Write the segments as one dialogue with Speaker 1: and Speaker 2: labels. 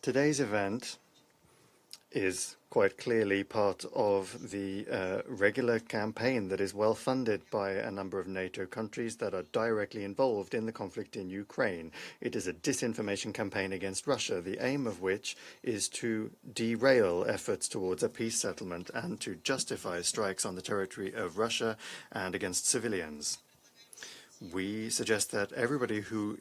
Speaker 1: Today's event is quite clearly part of the regular campaign that is well funded by a number of NATO countries that are directly involved in the conflict in Ukraine. It is a disinformation campaign against Russia, the aim of which is to derail efforts towards a peace settlement and to justify strikes on the territory of Russia and against civilians. We suggest that everybody who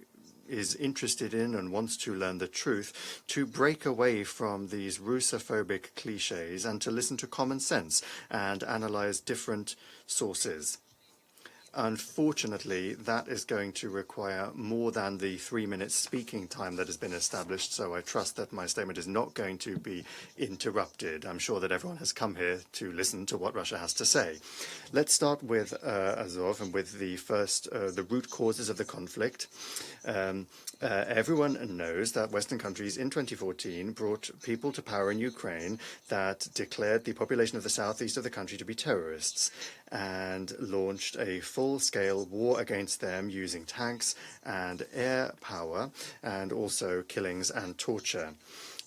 Speaker 1: is interested in and wants to learn the truth to break away from these Russophobic cliches and to listen to common sense and analyze different sources. Unfortunately, that is going to require more than the 3-minute speaking time that has been established, so I trust that my statement is not going to be interrupted. I'm sure that everyone has come here to listen to what Russia has to say. Let's start with Azov and with the first, the root causes of the conflict. Everyone knows that Western countries in 2014 brought people to power in Ukraine that declared the population of the southeast of the country to be terrorists and launched a full-scale war against them using tanks and air power and also killings and torture.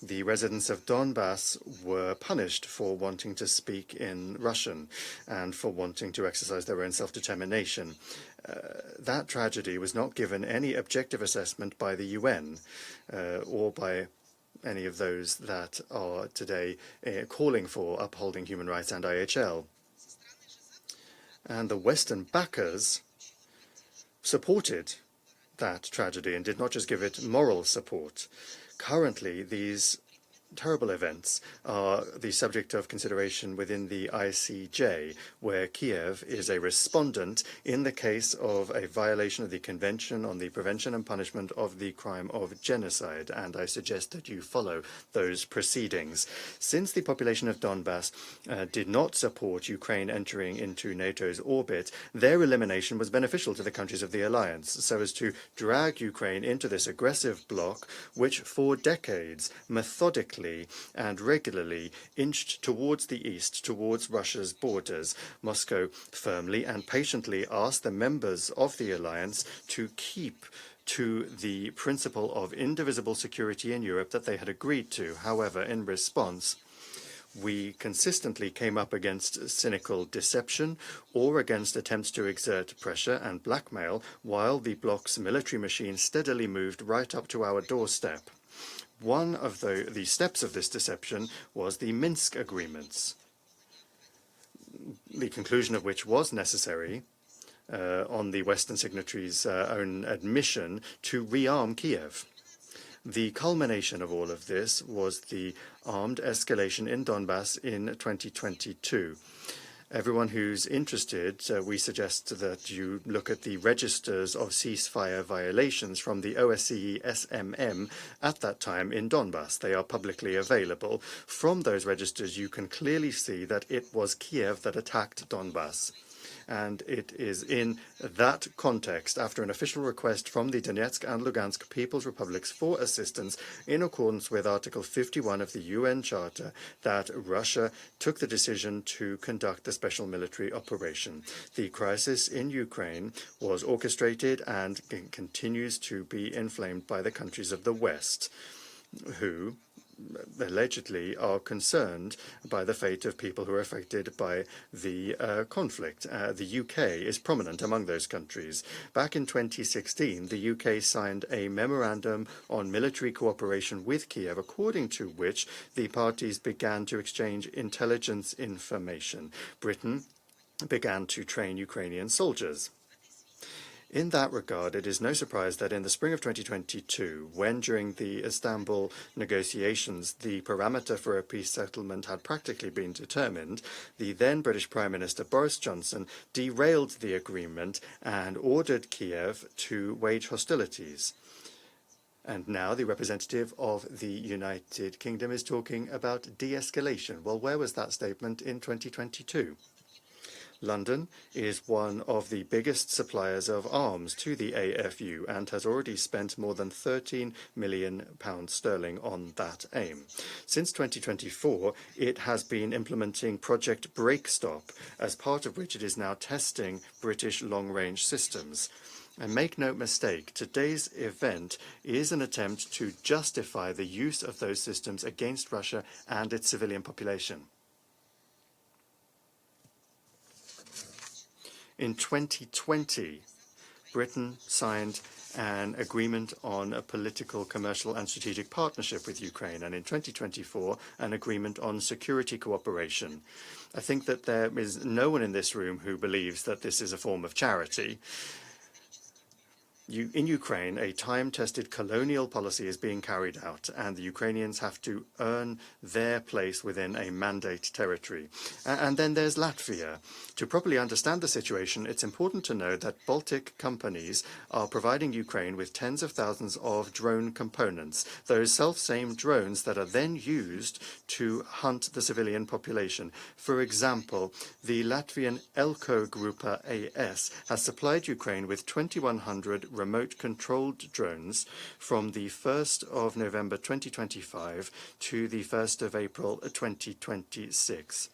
Speaker 1: The residents of Donbas were punished for wanting to speak in Russian and for wanting to exercise their own self-determination. That tragedy was not given any objective assessment by the UN or by any of those that are today calling for upholding human rights and IHL. And the Western backers supported that tragedy and did not just give it moral support. Currently, these terrible events are the subject of consideration within the ICJ, where Kyiv is a respondent in the case of a violation of the Convention on the Prevention and Punishment of the Crime of Genocide, and I suggest that you follow those proceedings. Since the population of Donbas did not support Ukraine entering into NATO's orbit, their elimination was beneficial to the countries of the alliance, so as to drag Ukraine into this aggressive bloc, which for decades methodically and regularly inched towards the east, towards Russia's borders. Moscow firmly and patiently asked the members of the alliance to keep to the principle of indivisible security in Europe that they had agreed to. However, in response, we consistently came up against cynical deception or against attempts to exert pressure and blackmail, while the bloc's military machine steadily moved right up to our doorstep. One of the steps of this deception was the Minsk agreements, the conclusion of which was necessary on the Western signatories' own admission to rearm Kyiv. The culmination of all of this was the armed escalation in Donbas in 2022. Everyone who's interested, we suggest that you look at the registers of ceasefire violations from the OSCE SMM at that time in Donbas. They are publicly available. From those registers, you can clearly see that it was Kyiv that attacked Donbas. And it is in that context, after an official request from the Donetsk and Lugansk People's Republics for assistance in accordance with Article 51 of the UN Charter, that Russia took the decision to conduct the special military operation. The crisis in Ukraine was orchestrated and continues to be inflamed by the countries of the West, who allegedly are concerned by the fate of people who are affected by the conflict. The UK is prominent among those countries. Back in 2016, the UK signed a memorandum on military cooperation with Kyiv, according to which the parties began to exchange intelligence information. Britain began to train Ukrainian soldiers. In that regard, it is no surprise that in the spring of 2022, when during the Istanbul negotiations the parameter for a peace settlement had practically been determined, the then British Prime Minister Boris Johnson derailed the agreement and ordered Kyiv to wage hostilities. And now the representative of the United Kingdom is talking about de-escalation. Well, where was that statement in 2022? London is one of the biggest suppliers of arms to the AFU and has already spent more than £13 million on that aim. Since 2024, it has been implementing Project Breakstop, as part of which it is now testing British long-range systems. And make no mistake, today's event is an attempt to justify the use of those systems against Russia and its civilian population. In 2020, Britain signed an agreement on a political, commercial and strategic partnership with Ukraine, and in 2024, an agreement on security cooperation. I think that there is no one in this room who believes that this is a form of charity. In Ukraine, a time-tested colonial policy is being carried out, and the Ukrainians have to earn their place within a mandate territory. And then there's Latvia. To properly understand the situation, it's important to know that Baltic companies are providing Ukraine with tens of thousands of drone components, those self-same drones that are then used to hunt the civilian population. For example, the Latvian Elko Grupa AS has supplied Ukraine with 2,100 remote-controlled drones from the 1st of November 2025 to the 1st of April 2026.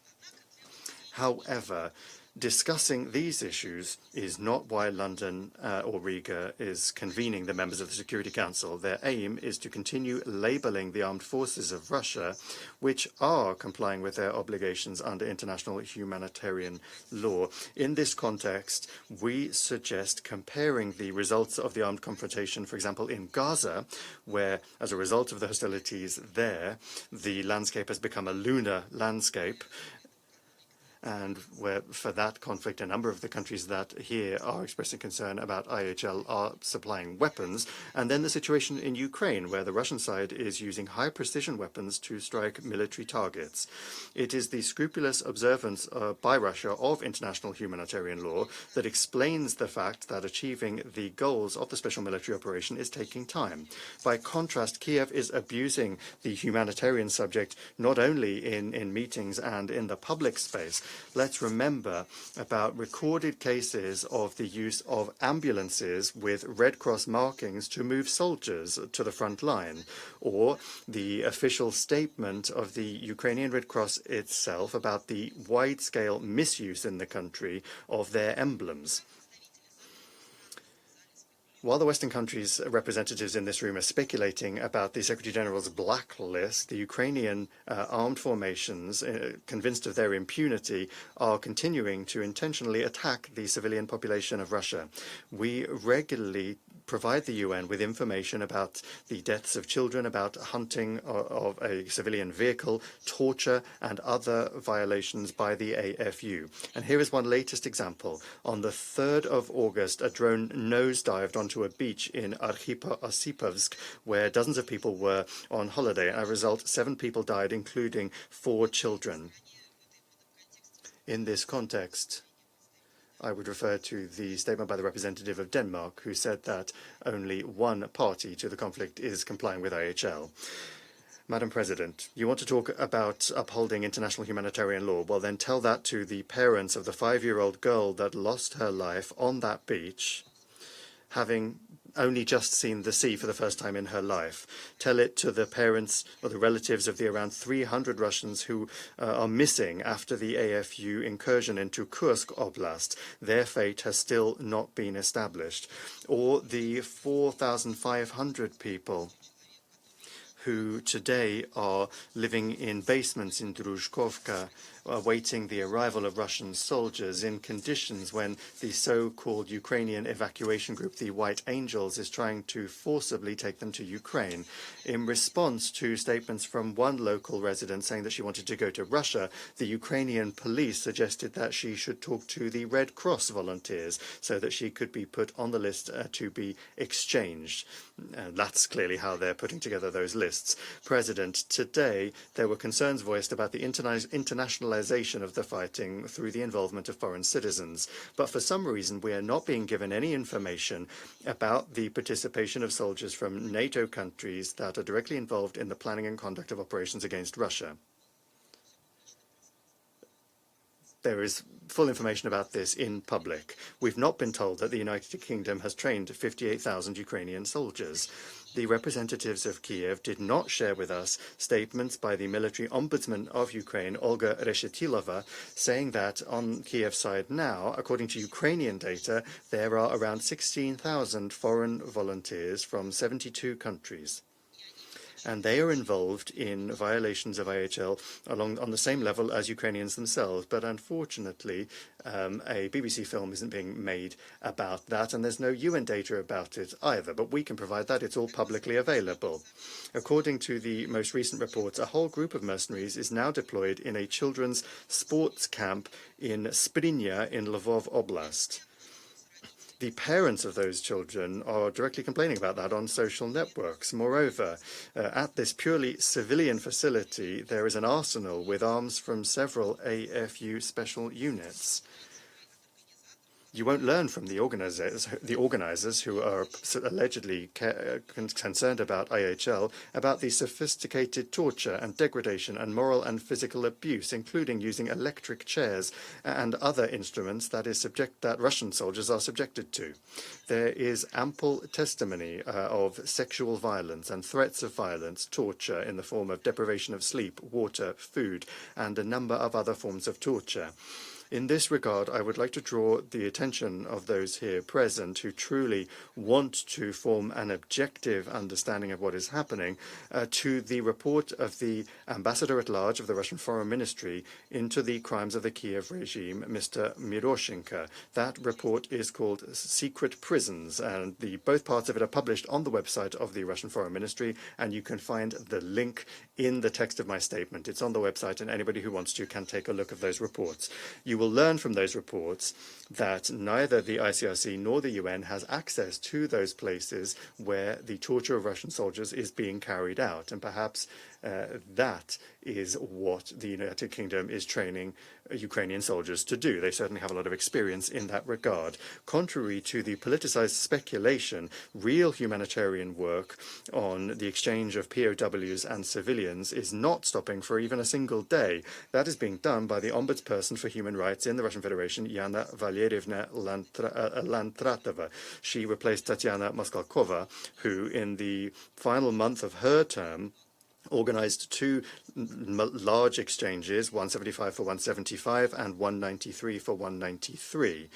Speaker 1: However, discussing these issues is not why London or Riga is convening the members of the Security Council. Their aim is to continue labeling the armed forces of Russia, which are complying with their obligations under international humanitarian law. In this context, we suggest comparing the results of the armed confrontation, for example, in Gaza, where, as a result of the hostilities there, the landscape has become a lunar landscape, and where for that conflict a number of the countries that here are expressing concern about IHL are supplying weapons, and then the situation in Ukraine, where the Russian side is using high-precision weapons to strike military targets. It is the scrupulous observance by Russia of international humanitarian law that explains the fact that achieving the goals of the special military operation is taking time. By contrast, Kyiv is abusing the humanitarian subject not only in meetings and in the public space. Let's remember about recorded cases of the use of ambulances with Red Cross markings to move soldiers to the front line, or the official statement of the Ukrainian Red Cross itself about the wide-scale misuse in the country of their emblems. While the Western countries' representatives in this room are speculating about the Secretary-General's blacklist, the Ukrainian armed formations, convinced of their impunity, are continuing to intentionally attack the civilian population of Russia. We regularly provide the UN with information about the deaths of children, about hunting of a civilian vehicle, torture, and other violations by the AFU. And here is one latest example. On the 3rd of August, a drone nosedived onto a beach in Arkhipov-Osipovsk, where dozens of people were on holiday. As a result, 7 people died, including 4 children. In this context, I would refer to the statement by the representative of Denmark, who said that only one party to the conflict is complying with IHL. Madam President, you want to talk about upholding international humanitarian law? Well, then tell that to the parents of the 5-year-old girl that lost her life on that beach, having only just seen the sea for the first time in her life. Tell it to the parents or the relatives of the around 300 Russians who are missing after the AFU incursion into Kursk Oblast. Their fate has still not been established. Or the 4,500 people who today are living in basements in Druzhkovka, awaiting the arrival of Russian soldiers in conditions when the so-called Ukrainian evacuation group, the White Angels, is trying to forcibly take them to Ukraine. In response to statements from one local resident saying that she wanted to go to Russia, the Ukrainian police suggested that she should talk to the Red Cross volunteers so that she could be put on the list to be exchanged. That's clearly how they're putting together those lists. President, today there were concerns voiced about the internationalization of the fighting through the involvement of foreign citizens. But for some reason, we are not being given any information about the participation of soldiers from NATO countries that are directly involved in the planning and conduct of operations against Russia. there is full information about this in public. We've not been told that the United Kingdom has trained 58,000 Ukrainian soldiers. The representatives of Kyiv did not share with us statements by the military ombudsman of Ukraine, Olga Reshetilova, saying that on Kyiv's side now, according to Ukrainian data, there are around 16,000 foreign volunteers from 72 countries. And they are involved in violations of IHL on the same level as Ukrainians themselves. But unfortunately, a BBC film isn't being made about that, and there's no UN data about it either. But we can provide that. It's all publicly available. According to the most recent reports, a whole group of mercenaries is now deployed in a children's sports camp in Sprynia in Lvov Oblast. The parents of those children are directly complaining about that on social networks. Moreover, at this purely civilian facility, there is an arsenal with arms from several AFU special units. You won't learn from the organizers who are allegedly concerned about IHL, about the sophisticated torture and degradation and moral and physical abuse, including using electric chairs and other instruments that Russian soldiers are subjected to. There is ample testimony of sexual violence and threats of violence, torture in the form of deprivation of sleep, water, food, and a number of other forms of torture. In this regard, I would like to draw the attention of those here present who truly want to form an objective understanding of what is happening to the report of the Ambassador at Large of the Russian Foreign Ministry into the crimes of the Kiev regime, Mr. Miroshenko. That report is called Secret Prisons, and both parts of it are published on the website of the Russian Foreign Ministry, and you can find the link in the text of my statement. It's on the website, and anybody who wants to can take a look at those reports. You will learn from those reports that neither the ICRC nor the UN has access to those places where the torture of Russian soldiers is being carried out. And perhaps that is what the United Kingdom is training Ukrainian soldiers to do. They certainly have a lot of experience in that regard. Contrary to the politicized speculation, real humanitarian work on the exchange of POWs and civilians is not stopping for even a single day. That is being done by the Ombudsperson for Human Rights in the Russian Federation, Yana Valeriyevna Lantratova. She replaced Tatiana Moskalkova, who in the final month of her term organized two large exchanges, 175 for 175 and 193 for 193.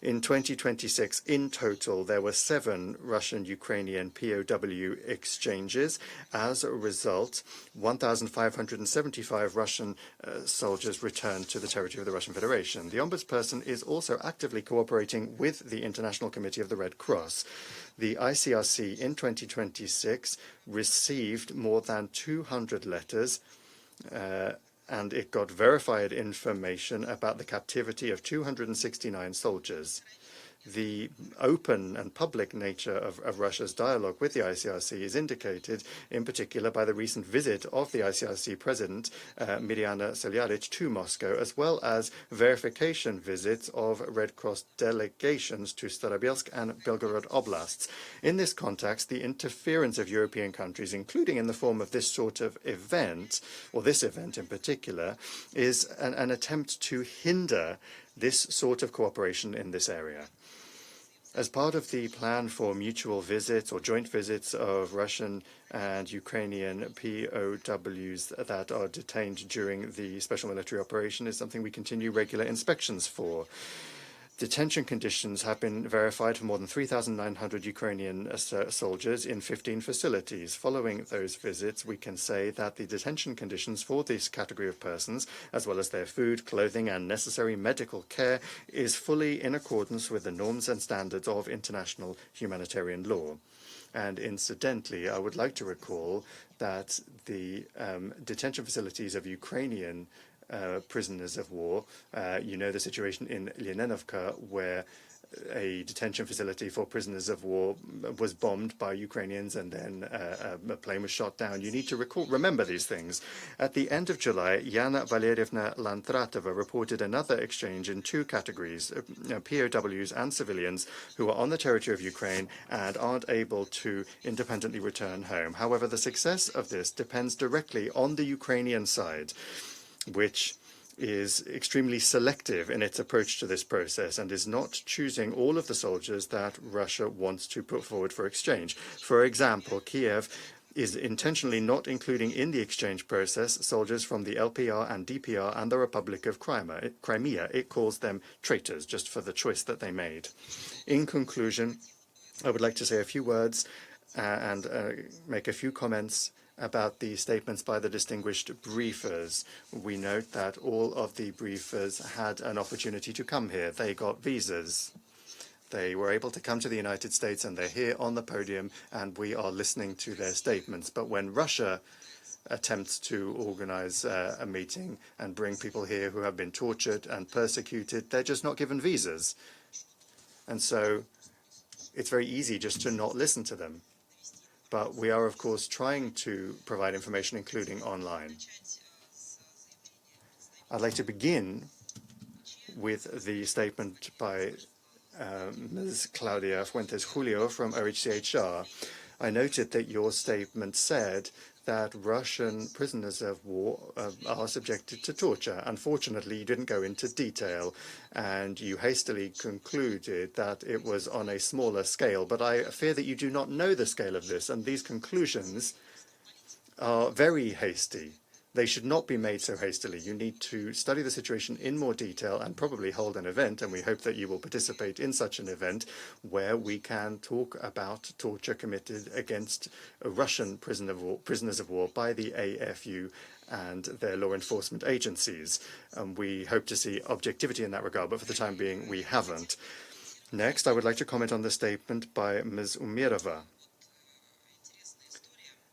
Speaker 1: In 2026, in total, there were 7 Russian-Ukrainian POW exchanges. As a result, 1,575 Russian soldiers returned to the territory of the Russian Federation. The Ombudsperson is also actively cooperating with the International Committee of the Red Cross. The ICRC in 2026 received more than 200 letters and it got verified information about the captivity of 269 soldiers. The open and public nature of Russia's dialogue with the ICRC is indicated in particular by the recent visit of the ICRC President, Mirjana Seljarevic, to Moscow, as well as verification visits of Red Cross delegations to Starobelsk and Belgorod Oblasts. In this context, the interference of European countries, including in the form of this sort of event, or this event in particular, is an attempt to hinder this sort of cooperation in this area. As part of the plan for mutual visits or joint visits of Russian and Ukrainian POWs that are detained during the special military operation is something we continue regular inspections for. Detention conditions have been verified for more than 3,900 Ukrainian soldiers in 15 facilities. Following those visits, we can say that the detention conditions for this category of persons, as well as their food, clothing, and necessary medical care, is fully in accordance with the norms and standards of international humanitarian law. And incidentally, I would like to recall that the detention facilities of Ukrainian prisoners of war. You know the situation in Lenenovka, where a detention facility for prisoners of war was bombed by Ukrainians and then a plane was shot down. You need to remember these things. At the end of July, Yana Valeriyevna Lantratova reported another exchange in 2 categories, POWs and civilians who are on the territory of Ukraine and aren't able to independently return home. However, the success of this depends directly on the Ukrainian side, which is extremely selective in its approach to this process and is not choosing all of the soldiers that Russia wants to put forward for exchange. For example, Kyiv is intentionally not including in the exchange process soldiers from the LPR and DPR and the Republic of Crimea. It calls them traitors just for the choice that they made. In conclusion, I would like to say a few words and make a few comments about the statements by the distinguished briefers. We note that all of the briefers had an opportunity to come here. They got visas. They were able to come to the United States, and they're here on the podium, and we are listening to their statements. But when Russia attempts to organize a meeting and bring people here who have been tortured and persecuted, they're just not given visas. And so it's very easy just to not listen to them. But we are, of course, trying to provide information, including online. I'd like to begin with the statement by Ms. Claudia Fuentes Julio from OHCHR. I noted that your statement said that Russian prisoners of war are subjected to torture. Unfortunately, you didn't go into detail, and you hastily concluded that it was on a smaller scale. But I fear that you do not know the scale of this, and these conclusions are very hasty. They should not be made so hastily. You need to study the situation in more detail and probably hold an event, and we hope that you will participate in such an event where we can talk about torture committed against Russian prisoners of war by the AFU and their law enforcement agencies. We hope to see objectivity in that regard, but for the time being, we haven't. Next, I would like to comment on the statement by Ms. Umirova.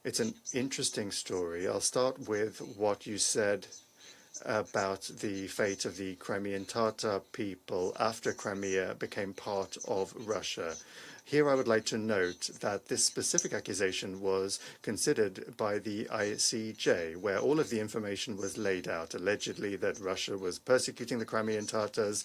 Speaker 1: It's an interesting story. I'll start with what you said about the fate of the Crimean Tatar people after Crimea became part of Russia. Here I would like to note that this specific accusation was considered by the ICJ, where all of the information was laid out, allegedly that Russia was persecuting the Crimean Tatars.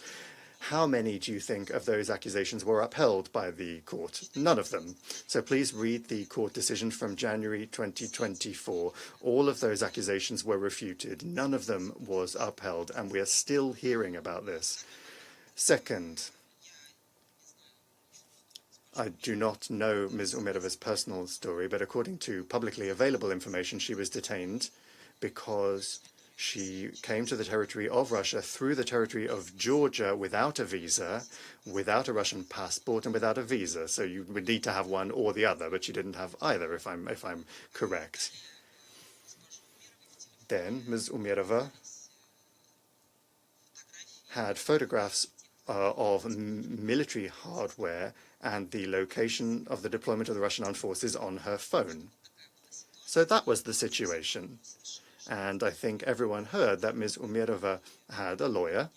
Speaker 1: How many do you think of those accusations were upheld by the court? None of them. So please read the court decision from January 2024. All of those accusations were refuted. None of them was upheld, and we are still hearing about this. Second, I do not know Ms. Umirova's personal story, but according to publicly available information, she was detained because she came to the territory of Russia through the territory of Georgia without a visa, without a Russian passport, and without a visa. So you would need to have one or the other, but she didn't have either, if I'm correct. Then Ms. Umirova had photographs of military hardware and the location of the deployment of the Russian armed forces on her phone. So that was the situation. And I think everyone heard that Ms. Umirova had a lawyer,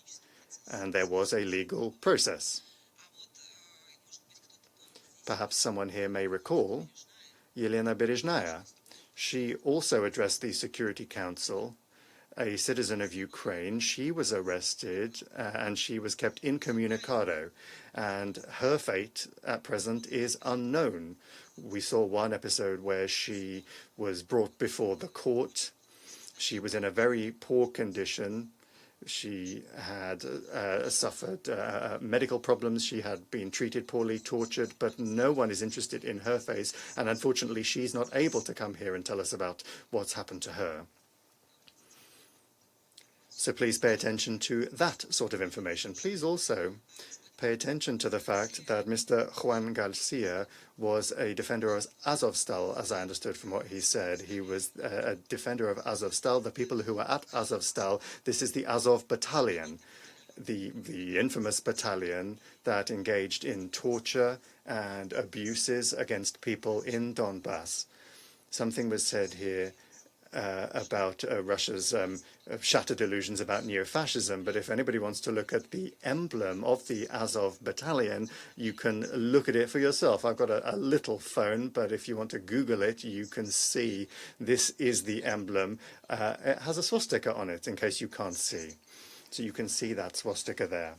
Speaker 1: and there was a legal process. Perhaps someone here may recall Yelena Berezhnaya. She also addressed the Security Council, a citizen of Ukraine. She was arrested and she was kept incommunicado, and her fate at present is unknown. We saw one episode where she was brought before the court. She was in a very poor condition. She had suffered medical problems. She had been treated poorly, tortured, but no one is interested in her face. And unfortunately, she's not able to come here and tell us about what's happened to her. So please pay attention to that sort of information. Please also pay attention to the fact that Mr. Juan Garcia was a defender of Azovstal, as I understood from what he said. He was a defender of Azovstal, the people who were at Azovstal. This is the Azov Battalion, the infamous battalion that engaged in torture and abuses against people in Donbas. Something was said here about Russia's shattered illusions about neo-fascism, but if anybody wants to look at the emblem of the Azov battalion, you can look at it for yourself. I've got a little phone, but if you want to Google it, you can see this is the emblem. It has a swastika on it, in case you can't see. So you can see that swastika there.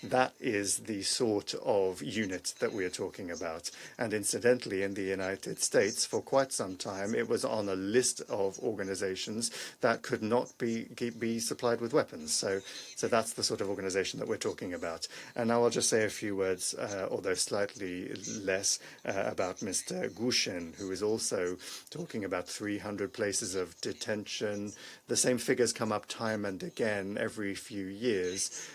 Speaker 1: That is the sort of unit that we are talking about. And incidentally, in the United States, for quite some time, it was on a list of organizations that could not be supplied with weapons. So that's the sort of organization that we're talking about. And now I'll just say a few words, although slightly less, about Mr. Gushin, who is also talking about 300 places of detention. The same figures come up time and again every few years.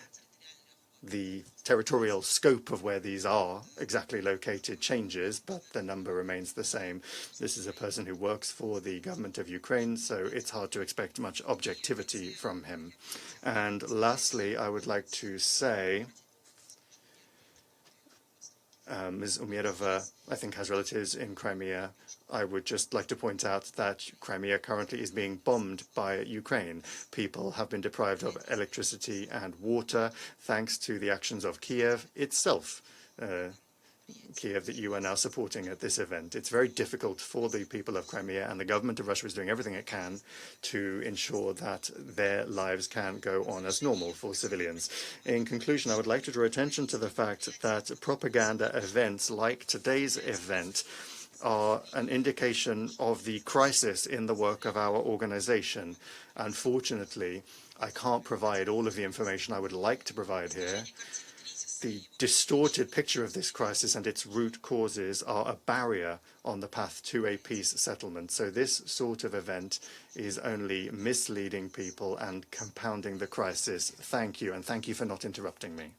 Speaker 1: The territorial scope of where these are exactly located changes, but the number remains the same. This is a person who works for the government of Ukraine, so it's hard to expect much objectivity from him. And lastly, I would like to say Ms. Umerova, I think, has relatives in Crimea. I would just like to point out that Crimea currently is being bombed by Ukraine. People have been deprived of electricity and water thanks to the actions of Kyiv itself. Kyiv that you are now supporting at this event. It's very difficult for the people of Crimea, and the government of Russia is doing everything it can to ensure that their lives can go on as normal for civilians. In conclusion, I would like to draw attention to the fact that propaganda events like today's event are an indication of the crisis in the work of our organization. Unfortunately, I can't provide all of the information I would like to provide here. The distorted picture of this crisis and its root causes are a barrier on the path to a peace settlement. So this sort of event is only misleading people and compounding the crisis. Thank you, and thank you for not interrupting me.